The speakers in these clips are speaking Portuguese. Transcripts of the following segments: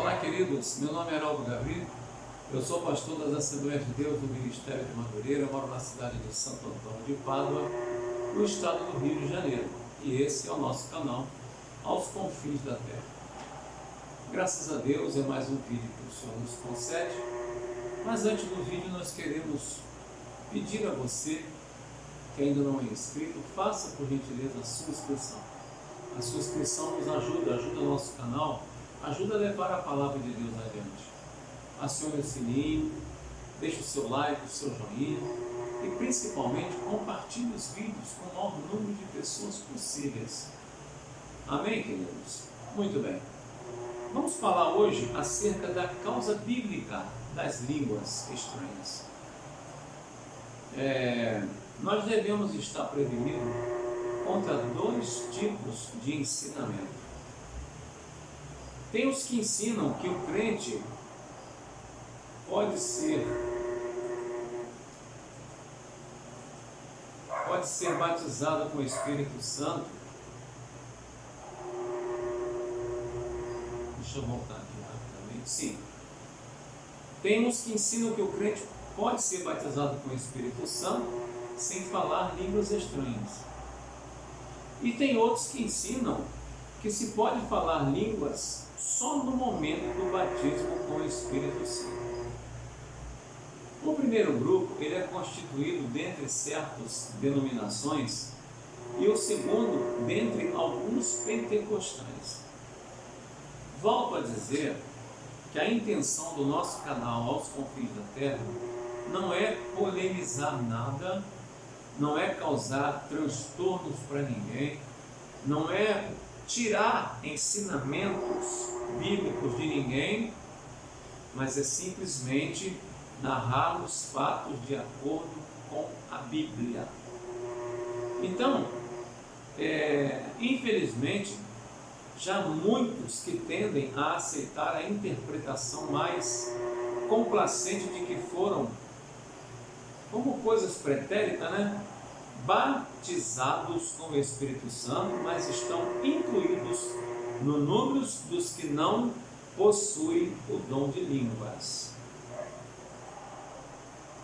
Olá, queridos. Meu nome é Araldo Gabriel. Eu sou pastor das Assembleias de Deus do Ministério de Madureira. Eu moro na cidade de Santo Antônio de Pádua, no estado do Rio de Janeiro. E esse é o nosso canal, Aos Confins da Terra. Graças a Deus é mais um vídeo que o Senhor nos concede. Mas antes do vídeo nós queremos pedir a você que ainda não é inscrito, faça por gentileza a sua inscrição. A sua inscrição nos ajuda o nosso canal, ajuda a levar a palavra de Deus adiante. Acione o sininho, deixe o seu like, o seu joinha e principalmente compartilhe os vídeos com o maior número de pessoas possíveis. Amém, queridos? Muito bem. Vamos falar hoje acerca da causa bíblica das línguas estranhas. Nós devemos estar prevenidos contra dois tipos de ensinamento. Tem os que ensinam que o crente pode ser batizado com o Espírito Santo. Deixa eu voltar aqui rapidamente. Sim. Tem uns que ensinam que o crente pode ser batizado com o Espírito Santo sem falar línguas estranhas. E tem outros que ensinam que se pode falar línguas só no momento do batismo com o Espírito Santo. O primeiro grupo ele é constituído dentre certas denominações e o segundo dentre alguns pentecostais. Volto a dizer que a intenção do nosso canal Aos Confins da Terra não é polemizar nada, não é causar transtornos para ninguém, não é tirar ensinamentos bíblicos de ninguém, mas é simplesmente narrar os fatos de acordo com a Bíblia. Então, infelizmente, já muitos que tendem a aceitar a interpretação mais complacente de que foram, como coisas pretéritas, batizados com o Espírito Santo, mas estão incluídos no número dos que não possuem o dom de línguas.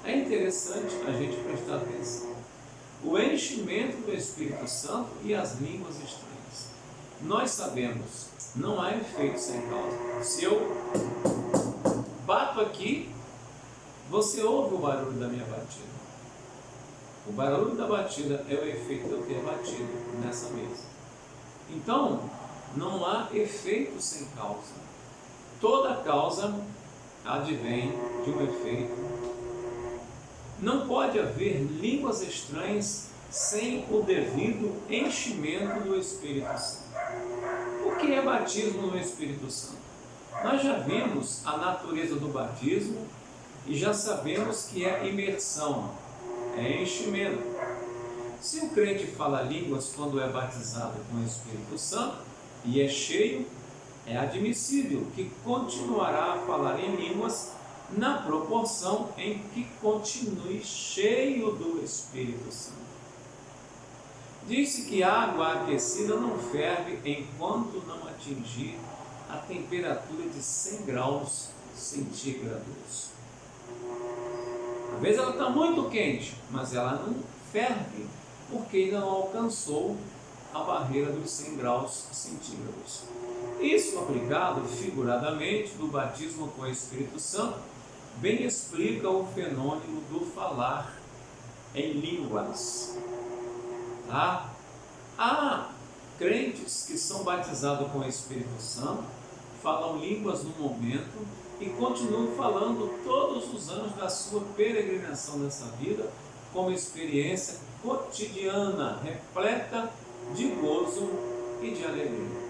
É interessante a gente prestar atenção. O enchimento do Espírito Santo e as línguas estranhas. Nós sabemos, não há efeito sem causa. Se eu bato aqui, você ouve o barulho da minha batida. O barulho da batida é o efeito de eu ter batido nessa mesa. Então, não há efeito sem causa. Toda causa advém de um efeito. Não pode haver línguas estranhas sem o devido enchimento do Espírito Santo. O que é batismo no Espírito Santo? Nós já vimos a natureza do batismo e já sabemos que é imersão, é enchimento. Se o crente fala línguas quando é batizado com o Espírito Santo e é cheio, é admissível que continuará a falar em línguas na proporção em que continue cheio do Espírito Santo. Disse que a água aquecida não ferve enquanto não atingir a temperatura de 100 graus centígrados. Às vezes ela está muito quente, mas ela não ferve, porque ainda não alcançou a barreira dos 100 graus centígrados. Isso aplicado figuradamente do batismo com o Espírito Santo, bem explica o fenômeno do falar em línguas. Há crentes que são batizados com o Espírito Santo, falam línguas no momento e continuam falando todos os anos da sua peregrinação nessa vida como experiência cotidiana, repleta de gozo e de alegria.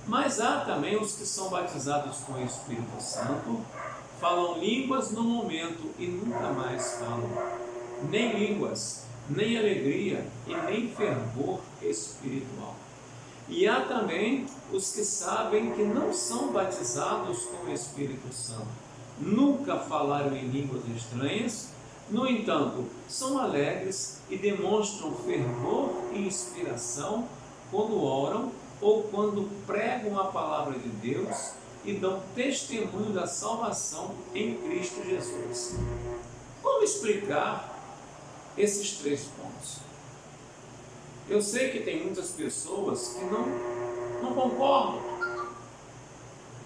Mas há também os que são batizados com o Espírito Santo, falam línguas no momento e nunca mais falam, nem línguas, nem alegria e nem fervor espiritual. E há também os que sabem que não são batizados com o Espírito Santo, nunca falaram em línguas estranhas, no entanto, são alegres e demonstram fervor e inspiração quando oram ou quando pregam a palavra de Deus e dão testemunho da salvação em Cristo Jesus. Como explicar esses 3 pontos? Eu sei que tem muitas pessoas que não concordam,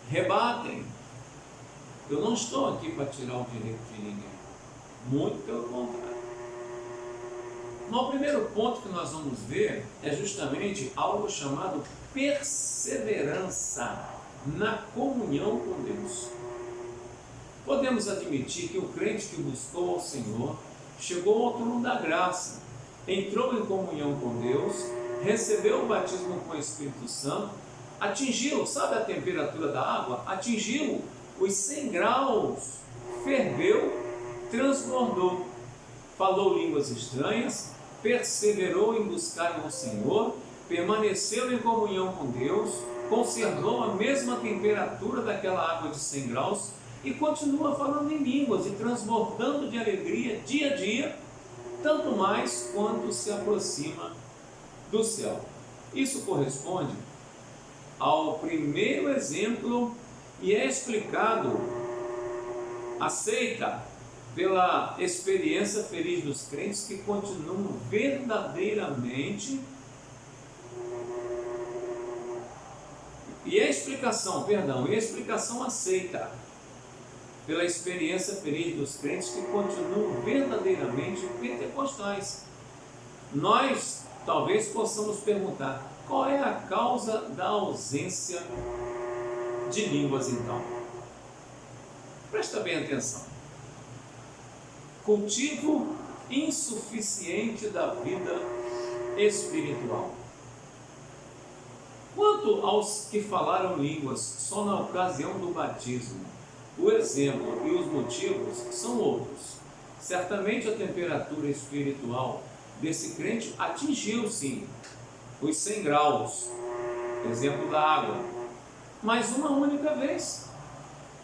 rebatem. Eu não estou aqui para tirar o direito de ninguém, muito pelo contrário. No primeiro ponto que nós vamos ver é justamente algo chamado perseverança na comunhão com Deus. Podemos admitir que o crente que buscou ao Senhor chegou ao trono da graça, entrou em comunhão com Deus, recebeu o batismo com o Espírito Santo, atingiu, sabe a temperatura da água? Atingiu os 100 graus, ferveu, transbordou, falou línguas estranhas, perseverou em buscar ao Senhor, permaneceu em comunhão com Deus, conservou a mesma temperatura daquela água de 100 graus e continua falando em línguas e transbordando de alegria dia a dia, tanto mais quanto se aproxima do céu. Isso corresponde ao primeiro exemplo e é explicado, aceita pela experiência feliz dos crentes que continuam verdadeiramente, e a explicação aceita pela experiência feliz dos crentes que continuam verdadeiramente pentecostais. Nós talvez possamos perguntar: qual é a causa da ausência de línguas então? Presta bem atenção. Cultivo insuficiente da vida espiritual. Quanto aos que falaram línguas só na ocasião do batismo, o exemplo e os motivos são outros. Certamente a temperatura espiritual desse crente atingiu sim os 100 graus, exemplo da água, mas uma única vez.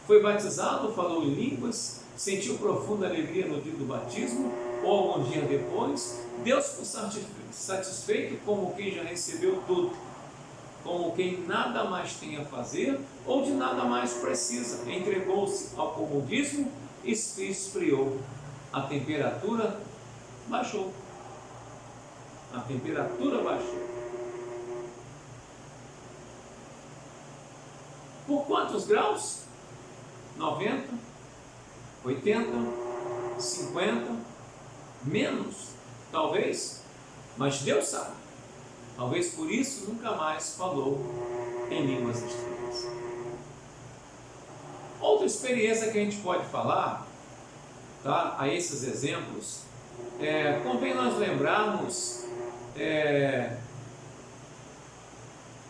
Foi batizado, falou em línguas, sentiu profunda alegria no dia do batismo, ou alguns dias depois, Deus por satisfeito como quem já recebeu tudo, como quem nada mais tem a fazer ou de nada mais precisa, entregou-se ao comodismo e se esfriou. A temperatura baixou. A temperatura baixou. Por quantos graus? 90, 80, 50, menos, talvez, mas Deus sabe. Talvez por isso nunca mais falou em línguas estranhas. Outra experiência que a gente pode falar, tá, a esses exemplos, convém nós lembrarmos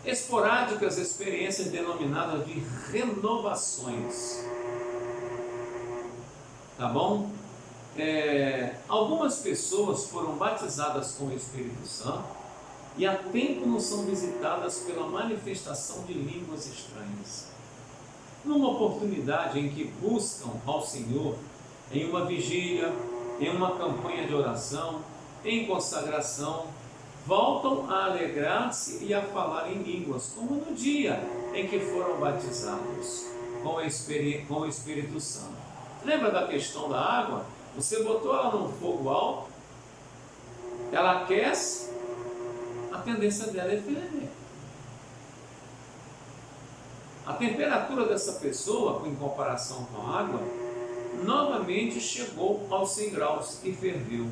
esporádicas experiências denominadas de renovações. Tá bom? Algumas pessoas foram batizadas com o Espírito Santo e há tempo não são visitadas pela manifestação de línguas estranhas. Numa oportunidade em que buscam ao Senhor, em uma vigília, em uma campanha de oração, em consagração, voltam a alegrar-se e a falar em línguas, como no dia em que foram batizados com o Espírito Santo. Lembra da questão da água? Você botou ela num fogo alto, ela aquece, a tendência dela é ferver. A temperatura dessa pessoa, em comparação com a água, novamente chegou aos 100 graus e ferveu.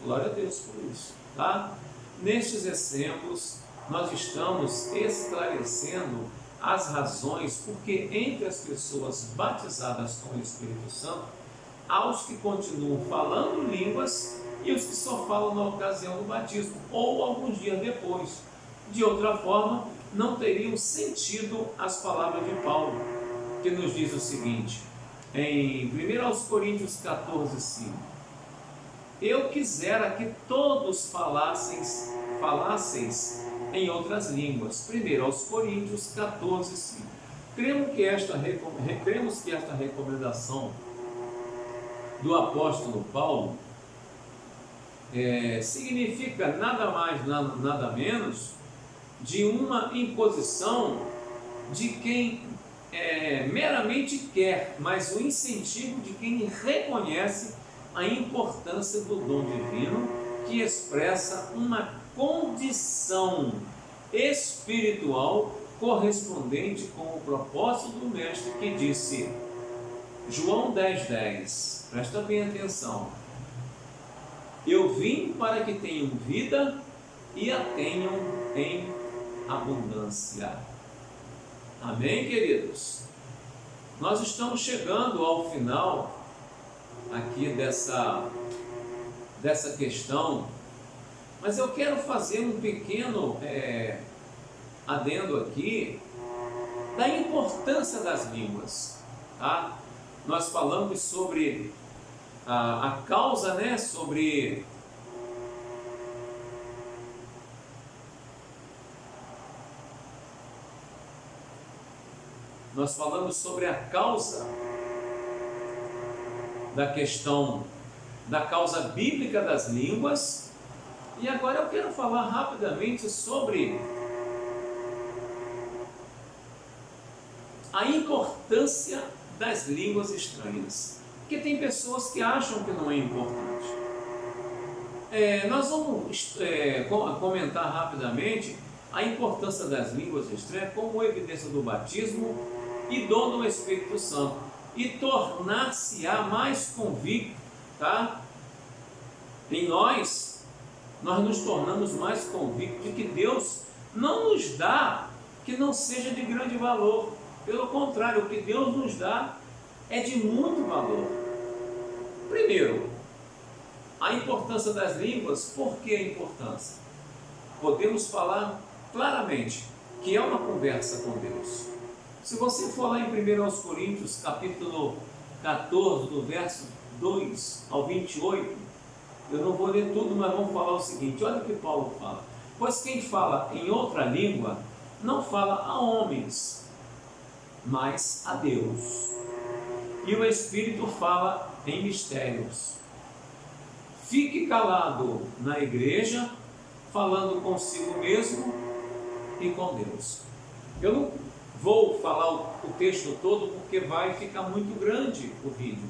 Glória a Deus por isso, tá? Nestes exemplos, nós estamos esclarecendo as razões porque entre as pessoas batizadas com o Espírito Santo, há os que continuam falando línguas e os que só falam na ocasião do batismo, ou alguns dias depois. De outra forma, não teriam sentido as palavras de Paulo, que nos diz o seguinte, em 1 Coríntios 14, 5. Eu quisera que todos falasseis em outras línguas. 1 Coríntios 14, 5. Cremos que esta recomendação do apóstolo Paulo significa nada mais, nada menos de uma imposição de quem meramente quer, mas o incentivo de quem reconhece a importância do dom divino, que expressa uma condição espiritual correspondente com o propósito do Mestre, que disse, João 10,10, presta bem atenção, eu vim para que tenham vida e a tenham em abundância. Amém, queridos? Nós estamos chegando ao final aqui dessa questão, mas eu quero fazer um pequeno adendo aqui da importância das línguas, tá? Nós falamos sobre a causa, né? Nós falamos sobre a causa da questão, da causa bíblica das línguas, e agora eu quero falar rapidamente sobre a importância das línguas estranhas, porque tem pessoas que acham que não é importante. Nós vamos comentar rapidamente a importância das línguas estranhas como evidência do batismo e dom do Espírito Santo, e tornar-se-á mais convicto, tá? Em nós nos tornamos mais convictos de que Deus não nos dá que não seja de grande valor. Pelo contrário, o que Deus nos dá é de muito valor. Primeiro, a importância das línguas. Por que a importância? Podemos falar claramente que é uma conversa com Deus. Se você for lá em 1 Coríntios, capítulo 14, do verso 2 ao 28, eu não vou ler tudo, mas vamos falar o seguinte, olha o que Paulo fala. Pois quem fala em outra língua, não fala a homens, mas a Deus. E o Espírito fala em mistérios. Fique calado na igreja, falando consigo mesmo e com Deus. Eu não vou falar o texto todo porque vai ficar muito grande o vídeo,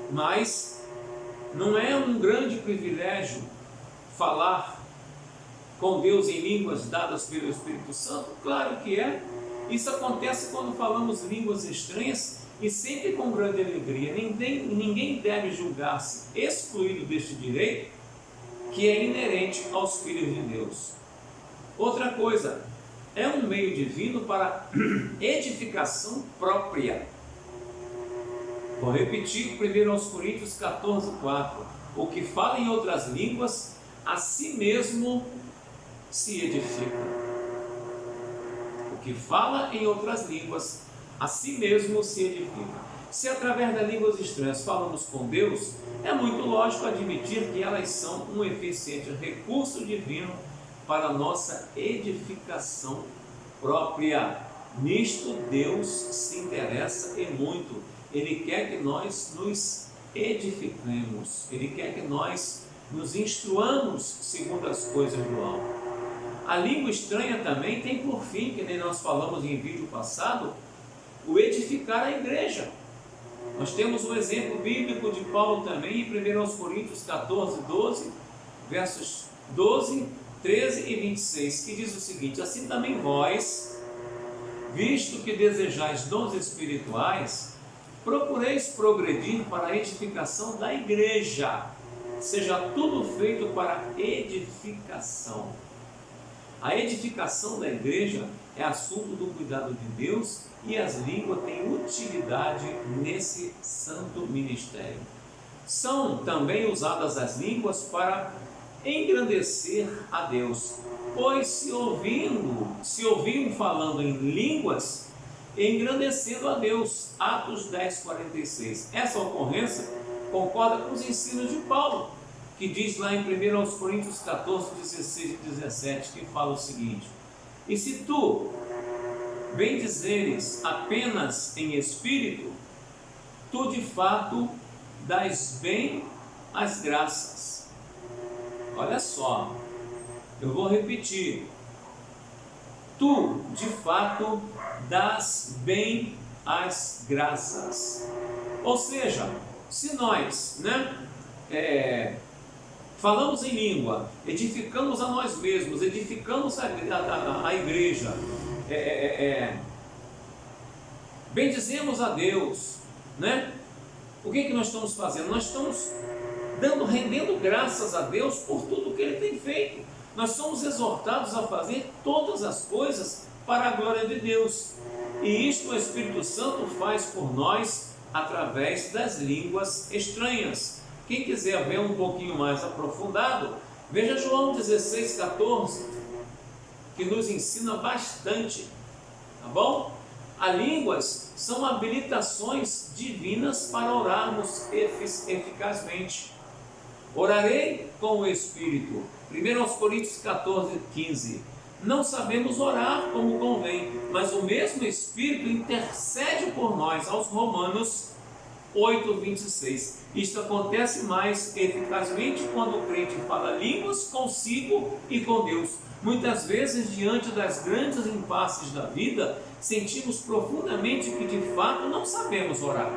mas não é um grande privilégio falar com Deus em línguas dadas pelo Espírito Santo? Claro que é. Isso acontece quando falamos línguas estranhas e sempre com grande alegria. Ninguém deve julgar-se excluído deste direito que é inerente aos filhos de Deus. Outra coisa, é um meio divino para edificação própria. Vou repetir 1 Coríntios 14,4. O que fala em outras línguas, a si mesmo se edifica. O que fala em outras línguas, a si mesmo se edifica. Se através das línguas estranhas falamos com Deus, é muito lógico admitir que elas são um eficiente recurso divino para a nossa edificação própria. Nisto Deus se interessa e muito. Ele quer que nós nos edifiquemos. Ele quer que nós nos instruamos segundo as coisas do alto. A língua estranha também tem por fim, que nem nós falamos em vídeo passado, o edificar a igreja. Nós temos um exemplo bíblico de Paulo também em 1 Coríntios 14, 12, versos 12, 13 e 26, que diz o seguinte: assim também vós, visto que desejais dons espirituais, procureis progredir para a edificação da igreja, seja tudo feito para edificação. A edificação da igreja é assunto do cuidado de Deus e as línguas têm utilidade nesse santo ministério. São também usadas as línguas para engrandecer a Deus, pois se ouviam falando em línguas, engrandecendo a Deus. Atos 10:46. Essa ocorrência concorda com os ensinos de Paulo, que diz lá em 1 Coríntios 14, 16 e 17, que fala o seguinte: e se tu bendizeres apenas em espírito, tu de fato dás bem as graças. Olha só, eu vou repetir. tu, de fato, dás bem as graças. Ou seja, se nós, falamos em língua, edificamos a nós mesmos, edificamos a igreja, bendizemos a Deus, o que nós estamos fazendo? Nós estamos rendendo graças a Deus por tudo que Ele tem feito. Nós somos exortados a fazer todas as coisas para a glória de Deus. E isto o Espírito Santo faz por nós através das línguas estranhas. Quem quiser ver um pouquinho mais aprofundado, veja João 16,14, que nos ensina bastante, tá bom? As línguas são habilitações divinas para orarmos eficazmente. Orarei com o Espírito. 1 Coríntios 14,15. Não sabemos orar como convém, mas o mesmo Espírito intercede por nós, aos Romanos 8,26. Isto acontece mais eficazmente quando o crente fala línguas consigo e com Deus. Muitas vezes, diante das grandes impasses da vida, sentimos profundamente que de fato não sabemos orar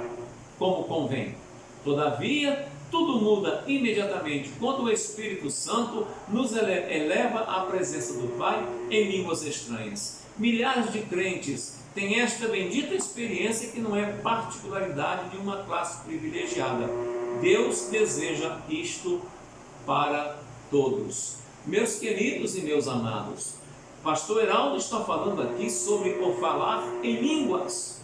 como convém. Todavia, tudo muda imediatamente quando o Espírito Santo nos eleva à presença do Pai em línguas estranhas. Milhares de crentes têm esta bendita experiência que não é particularidade de uma classe privilegiada. Deus deseja isto para todos. Meus queridos e meus amados, pastor Heraldo está falando aqui sobre o falar em línguas.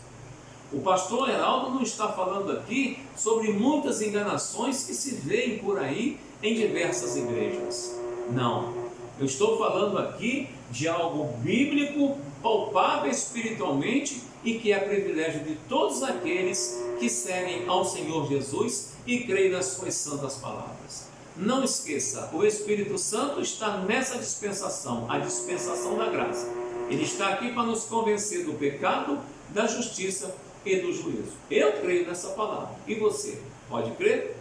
O pastor Heraldo não está falando aqui sobre muitas enganações que se veem por aí em diversas igrejas. Não, eu estou falando aqui de algo bíblico, palpável espiritualmente e que é privilégio de todos aqueles que seguem ao Senhor Jesus e creem nas suas santas palavras. Não esqueça, o Espírito Santo está nessa dispensação, a dispensação da graça. Ele está aqui para nos convencer do pecado, da justiça e do juízo. Eu creio nessa palavra. E você, pode crer?